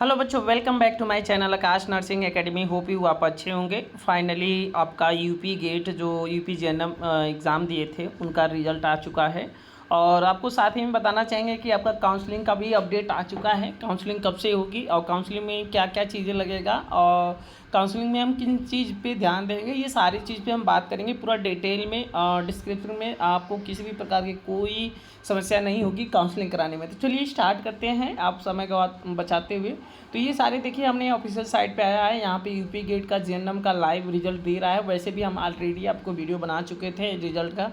Hello बच्चों, welcome back to my channel Aakash nursing academy. Hope you आप अच्छे होंगे। फाइनली आपका यूपी गेट जो यूपी जेएनएम एग्ज़ाम दिए थे उनका रिज़ल्ट आ चुका है। और आपको साथ ही में बताना चाहेंगे कि आपका काउंसलिंग का भी अपडेट आ चुका है। काउंसलिंग कब से होगी और काउंसलिंग में क्या क्या चीज़ें लगेगा और काउंसलिंग में हम किन चीज़ पे ध्यान देंगे, ये सारी चीज़ पे हम बात करेंगे पूरा डिटेल में। डिस्क्रिप्शन में आपको किसी भी प्रकार की कोई समस्या नहीं होगी काउंसलिंग कराने में। तो चलिए स्टार्ट करते हैं आप समय का बचाते हुए। तो ये सारे देखिए हमने ऑफिशियल साइट पे आया है, यहाँ पे यूपी गेट का जेएनएम का लाइव रिजल्ट दे रहा है। वैसे भी हम ऑलरेडी आपको वीडियो बना चुके थे रिजल्ट का।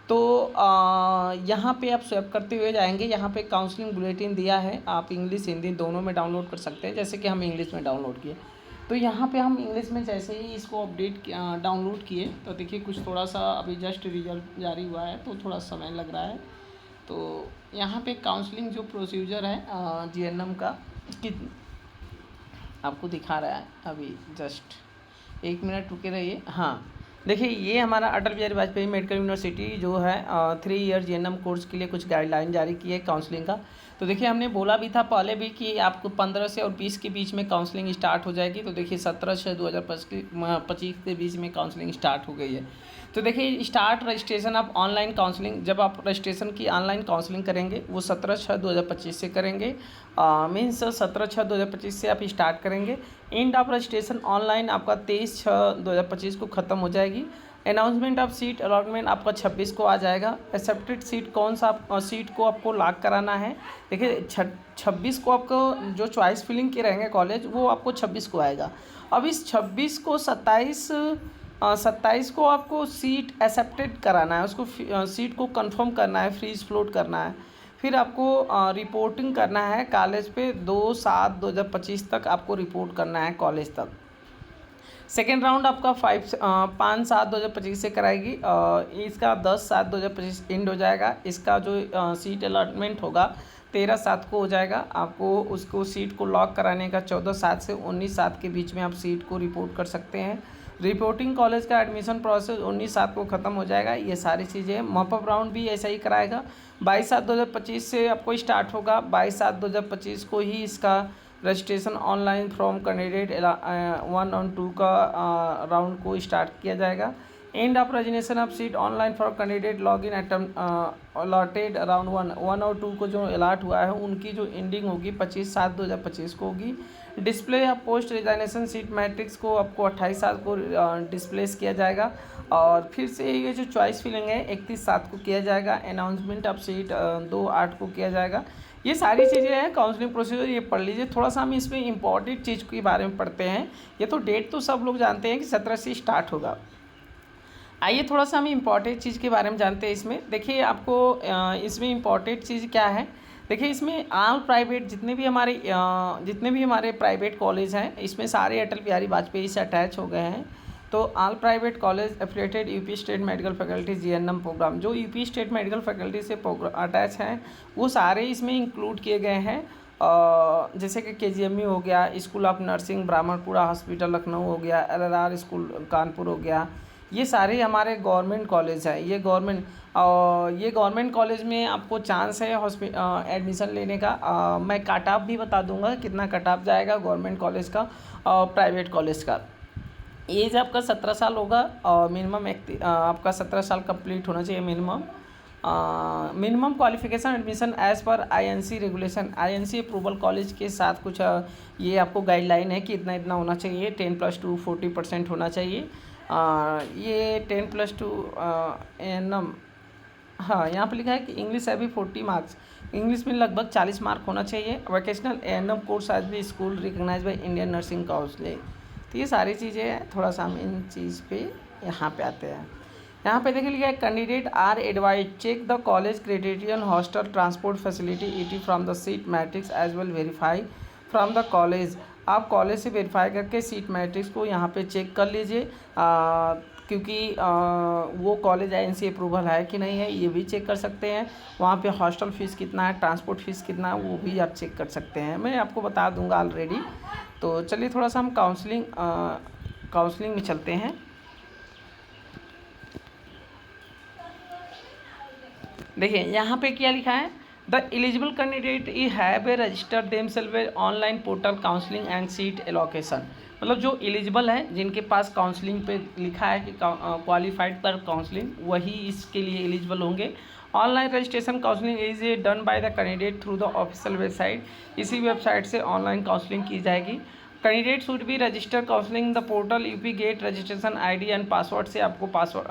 तो यहाँ पे आप स्वैप करते हुए जाएंगे, यहाँ पे काउंसलिंग बुलेटिन दिया है, आप इंग्लिश हिंदी दोनों में डाउनलोड कर सकते हैं। जैसे कि हम इंग्लिश में डाउनलोड किए, तो यहाँ पे हम इंग्लिश में जैसे ही इसको अपडेट डाउनलोड किए तो देखिए कुछ थोड़ा सा अभी जस्ट रिजल्ट जारी हुआ है तो थोड़ा समय लग रहा है। तो यहाँ पे काउंसलिंग जो प्रोसीजर है जेएनएम का कि आपको दिखा रहा है अभी। जस्ट 1 मिनट रुके रहिए। हाँ देखिए, ये हमारा अटल बिहारी वाजपेयी मेडिकल यूनिवर्सिटी जो है 3 ईयर जेएनएम कोर्स के लिए कुछ गाइडलाइन जारी की है काउंसलिंग का। तो देखिए हमने बोला भी था पहले भी कि आपको 15 से और 20 के बीच में काउंसलिंग स्टार्ट हो जाएगी। तो देखिए 17/6/2025 के बीच में काउंसलिंग स्टार्ट हो गई है। तो देखिए start registration of online counselling, जब आप रजिस्ट्रेशन की ऑनलाइन काउंसलिंग करेंगे वो 17/6/2025 से करेंगे। मीन्स 17/6/2025 से आप स्टार्ट करेंगे। एंड ऑफ रजिस्ट्रेशन ऑनलाइन आपका 23/6/2025 को ख़त्म हो जाएगी। अनाउंसमेंट ऑफ सीट अलॉटमेंट आपका 26 को आ जाएगा। एक्सेप्टेड सीट कौन सा सीट को आपको लॉक कराना है, देखिए 26 को आपको जो चॉइस फिलिंग के रहेंगे कॉलेज वो आपको 26 को आएगा। अब इस 26 को 27 को आपको सीट एक्सेप्टेड कराना है, उसको सीट को कंफर्म करना है, फ्रीज फ्लोट करना है। फिर आपको रिपोर्टिंग करना है कॉलेज पे 2/7/2025 तक आपको रिपोर्ट करना है कॉलेज तक। सेकेंड राउंड आपका 5/7/2025 से कराएगी। इसका 10/7/2025 एंड हो जाएगा। इसका जो सीट अलॉटमेंट होगा 13/7 को हो जाएगा। आपको उसको सीट को लॉक कराने का 14/7 से 19/7 के बीच में आप सीट को रिपोर्ट कर सकते हैं। रिपोर्टिंग कॉलेज का एडमिशन प्रोसेस 19/7 को ख़त्म हो जाएगा। ये सारी चीज़ें, मॉपअप राउंड भी ऐसा ही कराएगा। 22/7/2025 से आपको स्टार्ट होगा। 22/7/2025 को ही इसका रजिस्ट्रेशन ऑनलाइन फ्रॉम कैंडिडेट 1 और 2 का राउंड को स्टार्ट किया जाएगा। End of registration of seat online for candidate log in allotted round 1 और 2 को जो अलाट हुआ है उनकी जो एंडिंग होगी 25/7/2025 को होगी। Display of post resignation seat matrix को आपको 28/7 को डिस्प्लेस किया जाएगा। और फिर से ये जो चॉइस फिलिंग है 31/7 को किया जाएगा। अनाउंसमेंट ऑफ सीट 2/8 को किया जाएगा। ये सारी चीज़ें हैं काउंसलिंग प्रोसीजर, ये पढ़ लीजिए। थोड़ा सा हम इसमें इंपॉर्टेंट चीज़ के बारे में पढ़ते हैं। ये तो डेट तो सब लोग जानते हैं कि 17 से स्टार्ट होगा। आइए थोड़ा सा हम इम्पॉर्टेंट चीज़ के बारे में जानते हैं। इसमें देखिए आपको इसमें इम्पॉर्टेंट चीज़ क्या है। देखिए इसमें ऑल प्राइवेट जितने भी हमारे प्राइवेट कॉलेज हैं इसमें सारे अटल बिहारी वाजपेयी से अटैच हो गए हैं। तो all private college affiliated UP state medical faculty GNM program, जो यूपी स्टेट मेडिकल फैकल्टी से अटैच हैं वो सारे इसमें इंक्लूड किए गए हैं। जैसे कि केजीएमयू हो गया, school of nursing Brahmanpura hospital Lucknow हो गया, एलआरआर स्कूल कानपुर हो गया। ये सारे हमारे गवर्नमेंट कॉलेज हैं। ये गवर्नमेंट कॉलेज में आपको चांस है एडमिशन लेने का। मैं कट ऑफ भी बता दूंगा कितना कट ऑफ जाएगा गवर्नमेंट कॉलेज का और प्राइवेट कॉलेज का। एज आपका 17 साल होगा और मिनिमम आपका 17 साल कंप्लीट होना चाहिए minimum qualification admission as per INC regulation, INC approval college के साथ कुछ ये आपको गाइडलाइन है कि इतना इतना होना चाहिए। 10+2 40% होना चाहिए। ये 10+2 एनम, हाँ यहाँ पे लिखा है कि इंग्लिश है भी 40 मार्क्स, इंग्लिश में लगभग 40 मार्क होना चाहिए। वोकेशनल एनम कोर्स एज भी school recognize by Indian nursing council. तो ये सारी चीज़ें हैं। थोड़ा सा हम इन चीज़ पे यहाँ पे आते हैं। यहाँ पे देखिए लिखा है candidate are advise check the college criterion hostel transport फैसिलिटी ET from the seat matrix as well verify from the college. आप कॉलेज से वेरीफाई करके सीट मैट्रिक्स को यहाँ पे चेक कर लीजिए, क्योंकि वो कॉलेज आईएनसी अप्रूवल है कि नहीं है ये भी चेक कर सकते हैं। वहाँ पे हॉस्टल फ़ीस कितना है, ट्रांसपोर्ट फ़ीस कितना है वो भी आप चेक कर सकते हैं। मैं आपको बता दूंगा ऑलरेडी। तो चलिए थोड़ा सा हम काउंसलिंग में चलते हैं। देखिए यहाँ पे क्या लिखा है, द एलिजिबल कैंडिडेट ई have a register themselves online portal counselling and seat allocation. मतलब जो एलिजिबल है, जिनके पास काउंसलिंग पे लिखा है कि क्वालिफाइड पर काउंसलिंग, वही इसके लिए एलिजिबल होंगे। Online registration counselling is done by the candidate through the official website. इसी वेबसाइट से ऑनलाइन काउंसलिंग की जाएगी। Candidate should be register counselling the portal UP get registration ID and password से आपको पासवर्ड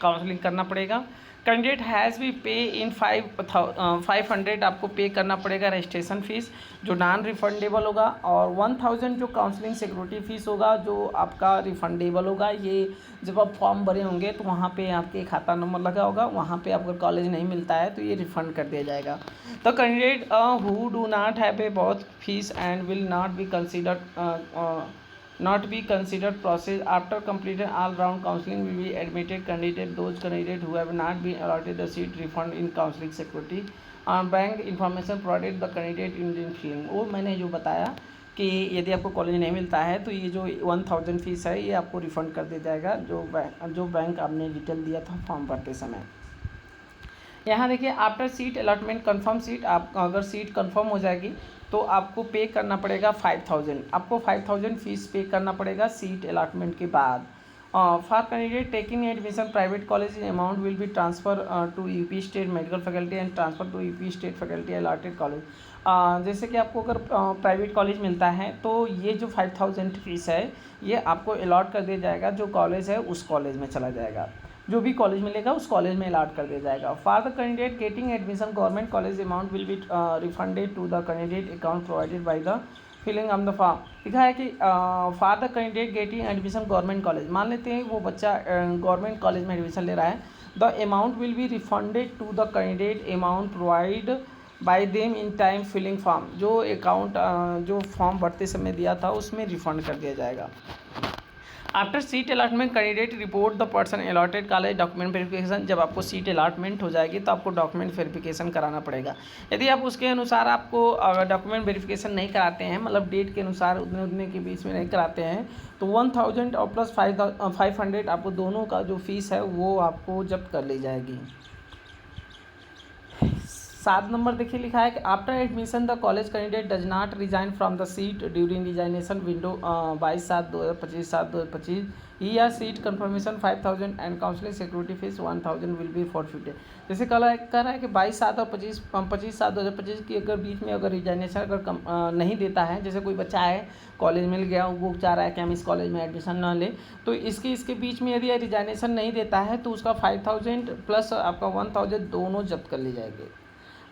काउंसलिंग करना पड़ेगा। Candidate has भी पे इन 500 आपको पे करना पड़ेगा रजिस्ट्रेशन फ़ीस, जो नॉन रिफंडेबल होगा, और 1000 जो काउंसलिंग सिक्योरिटी फ़ीस होगा, जो आपका रिफंडेबल होगा। ये जब आप फॉर्म भरे होंगे तो वहाँ पे आपके खाता नंबर लगा होगा, वहाँ पे आपको कॉलेज नहीं मिलता है तो ये रिफ़ंड कर दिया जाएगा। The candidate who do not have A both fees and will not be considered process after completing all round counseling will be admitted candidate. Those candidate who have not been allotted the seat refund in counseling security on bank information provided the candidate in filling। वो मैंने जो बताया कि यदि आपको college नहीं मिलता है तो ये जो 1000 फीस है ये आपको रिफ़ंड कर दिया जाएगा, जो बैंक आपने डिटेल दिया था फॉर्म भरते समय। यहाँ देखिए, after seat allotment confirm seat, आप अगर सीट कन्फर्म हो जाएगी तो आपको पे करना पड़ेगा 5000। आपको 5000 फीस पे करना पड़ेगा सीट अलॉटमेंट के बाद। For candidate taking admission private college amount will be transfer to UP state medical faculty and transfer to UP state faculty allotted college. जैसे कि आपको अगर प्राइवेट कॉलेज मिलता है तो ये जो 5000 फीस है ये आपको अलॉट कर दिया जाएगा, जो कॉलेज है उस कॉलेज में चला जाएगा, जो भी कॉलेज मिलेगा उस कॉलेज में अलॉट कर दिया जाएगा। For the candidate getting admission government college amount will be refunded to the candidate account provided by the filling of the form. लिखा है कि for the candidate getting admission government college, मान लेते हैं वो बच्चा गवर्नमेंट कॉलेज में admission ले रहा है, the amount will be refunded to the candidate amount provide by them in time filling form. जो अकाउंट जो फॉर्म भरते समय दिया था उसमें रिफंड कर दिया जाएगा। After seat allotment candidate report the person allotted college document verification. जब आपको सीट अलॉटमेंट हो जाएगी तो आपको डॉक्यूमेंट वेरिफिकेशन कराना पड़ेगा। यदि आप उसके अनुसार आपको डॉक्यूमेंट वेरिफिकेशन नहीं कराते हैं, मतलब डेट के अनुसार उतने के बीच में नहीं कराते हैं, तो 1000 और प्लस 500 आपको दोनों का जो फीस है वो आपको जब्त कर ली जाएगी। 7 नंबर देखिए, लिखा है कि after admission the college candidate does not resign from the seat during resignation window 22/7/2025 7/2025 ही या seat confirmation 5000 and counselling security fees 1000 will be forfeited. जैसे कह रहा है कि 22/7 और 25/7/2025 की अगर बीच में अगर रिजाइनेशन अगर नहीं देता है, जैसे कोई बच्चा है कॉलेज मिल गया, वो चाह रहा है कि हम इस कॉलेज में एडमिशन ना ले, तो इसके बीच में यदि रिजाइनेशन नहीं देता है तो उसका 5000 प्लस आपका 1000 दोनों जब्त कर ली जाएगी।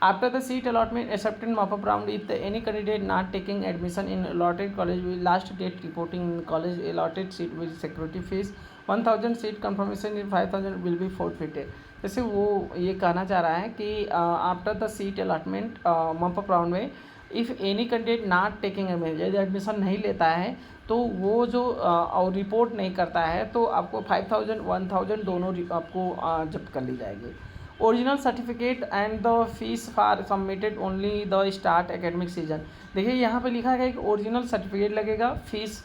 After the seat allotment accepted mop-up round, if any candidate not taking admission in allotted college will last date reporting in college allotted seat with security fees 1000 seat confirmation in 5000 will be forfeited। जैसे वो ये कहना चाह रहा है कि after the seat allotment mop up round में if any candidate not taking यदि एडमिशन नहीं लेता है तो वो जो और रिपोर्ट नहीं करता है तो आपको 5000 1000 दोनों आपको जब्त कर ली जाएगी। Original certificate and the fees for submitted only the start academic season. देखिए यहाँ पे लिखा है कि ओरिजिनल सर्टिफिकेट लगेगा, fees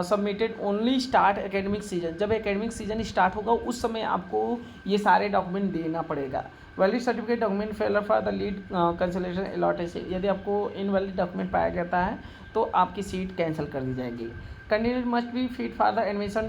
submitted only start academic season. जब एकेडमिक सीजन स्टार्ट होगा उस समय आपको ये सारे डॉक्यूमेंट देना पड़ेगा। Valid certificate document failure for the lead cancellation allotted. यदि आपको इनवैलिड डॉक्यूमेंट पाया जाता है तो आपकी सीट कैंसिल कर दी जाएगी। Candidate must be fit for the admission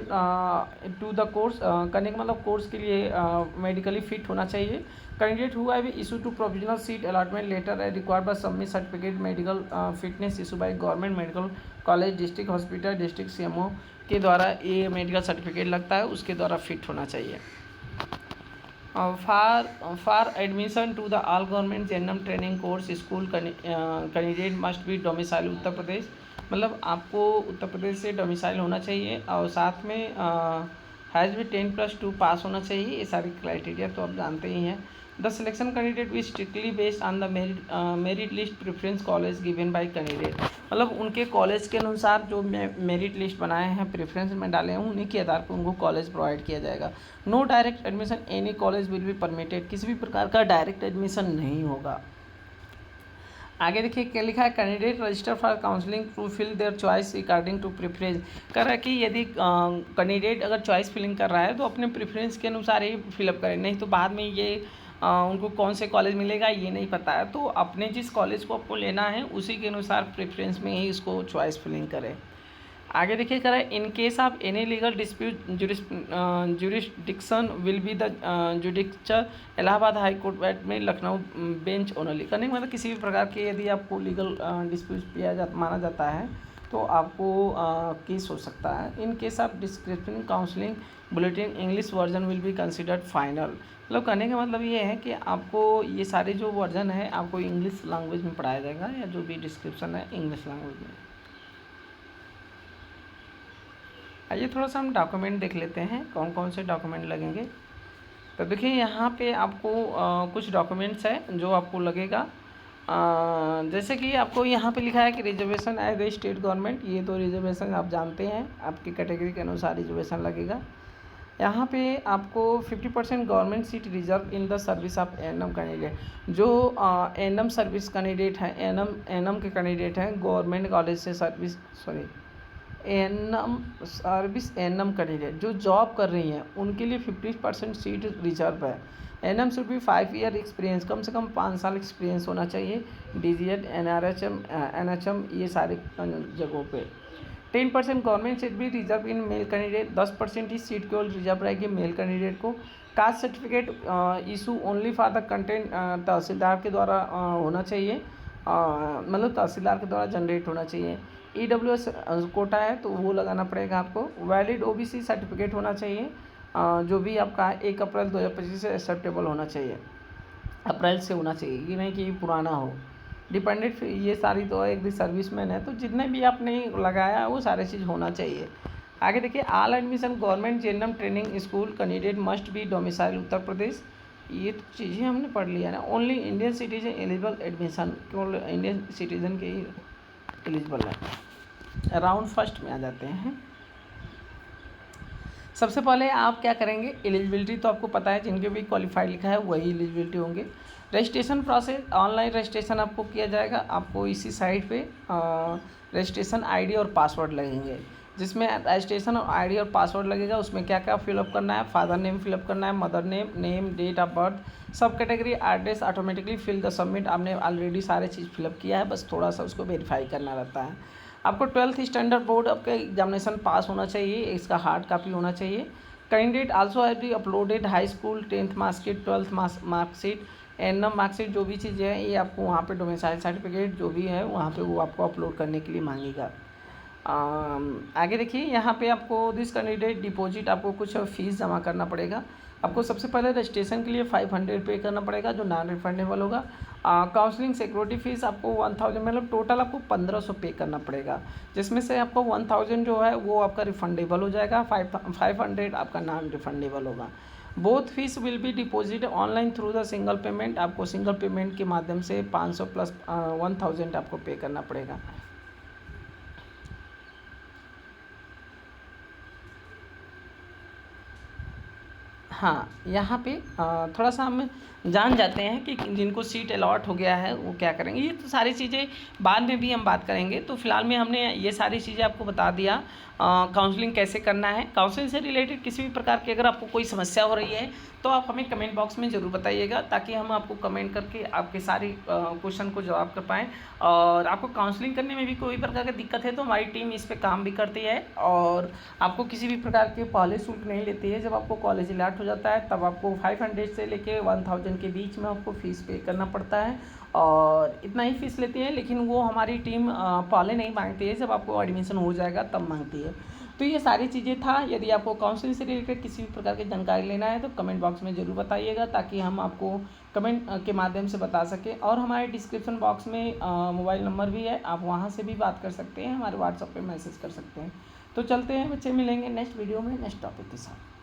to the course. करने का मतलब कोर्स के लिए मेडिकली फिट होना चाहिए। Candidate who have issue to provisional seat allotment letter है required by submit certificate medical fitness issue by government medical college district hospital district CMO के द्वारा ये मेडिकल सर्टिफिकेट लगता है, उसके द्वारा फिट होना चाहिए। For admission to the all government general training course school candidate must be domicile Uttar Pradesh. मतलब आपको उत्तर प्रदेश से डोमिसाइल होना चाहिए और साथ में हैज़ भी 10+2 पास होना चाहिए। ये सारी क्राइटेरिया तो आप जानते ही हैं। द सिलेक्शन कैंडिडेट भी strictly based on the merit list preference college given by candidate. मतलब उनके कॉलेज के अनुसार जो मेरिट लिस्ट बनाए हैं प्रेफरेंस में डाले हैं उन्हीं के आधार पर उनको कॉलेज प्रोवाइड किया जाएगा। No direct admission any college will be permitted. किसी भी प्रकार का डायरेक्ट एडमिशन नहीं होगा। आगे देखिए क्या लिखा है, candidate register for counselling to fill their choice according to preference. कर रहा है कि यदि कैंडिडेट अगर चॉइस फिलिंग कर रहा है तो अपने प्रेफरेंस के अनुसार ही फिलअप करें, नहीं तो बाद में ये उनको कौन से कॉलेज मिलेगा ये नहीं पता है, तो अपने जिस कॉलेज को आपको लेना है उसी के अनुसार प्रेफरेंस में ही इसको चॉइस फिलिंग करें। आगे देखिए कह रहा है in case of any legal dispute jurisdiction will be the judicature Allahabad high court में लखनऊ बेंच ओनली। करने का मतलब किसी भी प्रकार के यदि आपको लीगल डिस्प्यूट माना जाता है तो आपको केस हो सकता है। In case of description counselling bulletin English version will be considered final. मतलब कहने का मतलब ये है कि आपको ये सारे जो वर्जन है आपको इंग्लिश लैंग्वेज में पढ़ाया जाएगा, या जो भी डिस्क्रिप्शन है इंग्लिश लैंग्वेज में। आइए थोड़ा सा हम डॉक्यूमेंट देख लेते हैं कौन कौन से डॉक्यूमेंट लगेंगे। तो देखिए यहाँ पे आपको कुछ डॉक्यूमेंट्स हैं जो आपको लगेगा। जैसे कि आपको यहाँ पे लिखा है कि reservation as a state government, ये तो रिजर्वेशन आप जानते हैं, आपकी कैटेगरी के अनुसार रिजर्वेशन लगेगा। यहाँ पे आपको 50% government seat reserve in the service of ANM candidate. जो एनएम सर्विस कैंडिडेट हैं, एनएम के कैंडिडेट हैं गवर्नमेंट कॉलेज से सर्विस एनएम कैंडिडेट जो जॉब कर रही हैं उनके लिए 50% सीट रिजर्व है। ANM should be 5 year experience, कम से कम 5 साल एक्सपीरियंस होना चाहिए। डीजीएड एनएचएम ये सारे जगहों पे। 10% गवर्नमेंट सीट भी रिजर्व इन मेल कैंडिडेट, 10% ही सीट केवल रिजर्व रहेगी मेल कैंडिडेट को। Caste certificate issue only for the content tehsildar के द्वारा होना चाहिए, मतलब तहसीलदार के द्वारा जनरेट होना चाहिए। EWS कोटा है तो वो लगाना पड़ेगा आपको। वैलिड OBC सर्टिफिकेट होना चाहिए, जो भी आपका 1 अप्रैल 2025 से एक्सेप्टेबल होना चाहिए, अप्रैल से होना चाहिए, ये नहीं कि पुराना हो। डिपेंडेंट ये सारी तो एक भी सर्विसमैन है, तो जितने भी आपने लगाया है वो सारे चीज़ होना चाहिए। आगे देखिए all admission government GNM training school candidate must be domicile Uttar Pradesh. ये तो चीज़ें हमने पढ़ लिया ना। Only Indian citizen eligible admission, केवल इंडियन सिटीजन के ही एलिजिबल है। राउंड फर्स्ट में आ जाते हैं। सबसे पहले आप क्या करेंगे, एलिजिबिलिटी तो आपको पता है, जिनके भी क्वालिफाइड लिखा है वही एलिजिबिलिटी होंगे। रजिस्ट्रेशन प्रोसेस, ऑनलाइन रजिस्ट्रेशन आपको किया जाएगा। आपको इसी साइट पे रजिस्ट्रेशन आईडी और पासवर्ड लगेंगे, जिसमें रजिस्ट्रेशन और आईडी और पासवर्ड लगेगा। उसमें क्या क्या फिलअप करना है, फादर नेम फिलअप करना है, mother name, date of birth, sub category, address, automatically fill the submit. आपने ऑलरेडी सारे चीज़ फिलअप किया है, बस थोड़ा सा उसको वेरीफाई करना रहता है। आपको 12th स्टैंडर्ड बोर्ड आपका एग्जामिनेशन पास होना चाहिए, इसका हार्ड कॉपी होना चाहिए। Candidate also have be uploaded high school 10th marksheet, 12th marksheet, NM marksheet, जो भी चीज़ें हैं ये आपको वहाँ पे डोमिसाइल सर्टिफिकेट जो भी है वहाँ पे वो आपको अपलोड करने के लिए मांगेगा। आगे देखिए यहाँ पे आपको दिस कैंडिडेट डिपॉजिट, आपको कुछ फीस जमा करना पड़ेगा। आपको सबसे पहले रजिस्ट्रेशन के लिए 500 पे करना पड़ेगा, जो नॉन रिफंडेबल होगा। काउंसलिंग सिक्योरिटी फीस आपको 1000, मतलब टोटल आपको 1500 पे करना पड़ेगा, जिसमें से आपको 1000 जो है वो आपका रिफंडेबल हो जाएगा, 500 आपका नॉन रिफंडेबल होगा। Both fees will be deposit online through the single payment. आपको सिंगल पेमेंट के माध्यम से 500 प्लस 1000 आपको पे करना पड़ेगा। हाँ, यहाँ पे थोड़ा सा हम जान जाते हैं कि जिनको सीट अलॉट हो गया है वो क्या करेंगे। ये तो सारी चीज़ें बाद में भी हम बात करेंगे, तो फिलहाल में हमने ये सारी चीज़ें आपको बता दिया। काउंसलिंग कैसे करना है। काउंसलिंग से रिलेटेड किसी भी प्रकार की अगर आपको कोई समस्या हो रही है तो आप हमें कमेंट बॉक्स में ज़रूर बताइएगा, ताकि हम आपको कमेंट करके आपके सारी क्वेश्चन को जवाब कर पाएँ। और आपको काउंसलिंग करने में भी कोई प्रकार की दिक्कत है तो हमारी टीम इस पर काम भी करती है, और आपको किसी भी प्रकार के पहले शुल्क नहीं लेती है। जब आपको कॉलेज अलॉट हो जाता है तब आपको 500 से लेके 1000 के बीच में आपको फ़ीस पे करना पड़ता है, और इतना ही फ़ीस लेती है। लेकिन वो हमारी टीम पहले नहीं मांगती है, जब आपको एडमिशन हो जाएगा तब मांगती है। तो ये सारी चीज़ें था। यदि आपको काउंसलिंग से रिलेटेड किसी भी प्रकार की जानकारी लेना है तो कमेंट बॉक्स में ज़रूर बताइएगा, ताकि हम आपको कमेंट के माध्यम से बता सकें। और हमारे डिस्क्रिप्शन बॉक्स में मोबाइल नंबर भी है, आप वहाँ से भी बात कर सकते हैं, हमारे व्हाट्सएप पे मैसेज कर सकते हैं। तो चलते हैं बच्चे, मिलेंगे नेक्स्ट वीडियो में नेक्स्ट टॉपिक के साथ।